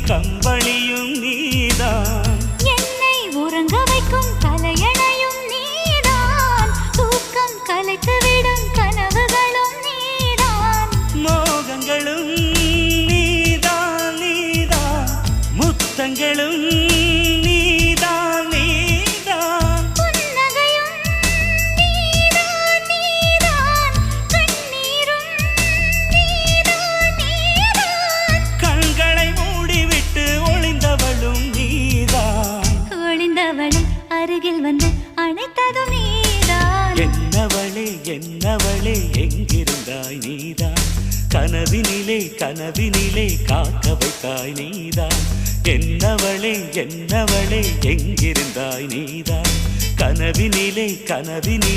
கம்பளியும் நீதான், என்னை உறங்க வைக்கும் தலையணையும் நீதான், தூக்கம் கலைத்துவிடும் கனவுகளும் நீதான், மோகங்களும் நீதான் நீதான், முத்தங்களும் நீதான் நீதான், புன்னகையும் நீதான் நீதான், கண்ணீரும் நீதான் நீதான், கண்களை மூடிவிட்டு ஒளிந்தவளும் நீதான், ஒளிந்தவளை அருகில் வந்து அணைத்ததும் நீதான், என்னவளே என்னவளே எங்கிருந்தாய் நீதான், கனவினிலே கனவினிலே காக்க வைத்தாய் நீதான், என்னவளே என்னவளே எங்கிருந்தாய் நீதான், கனவினிலே கனவினிலே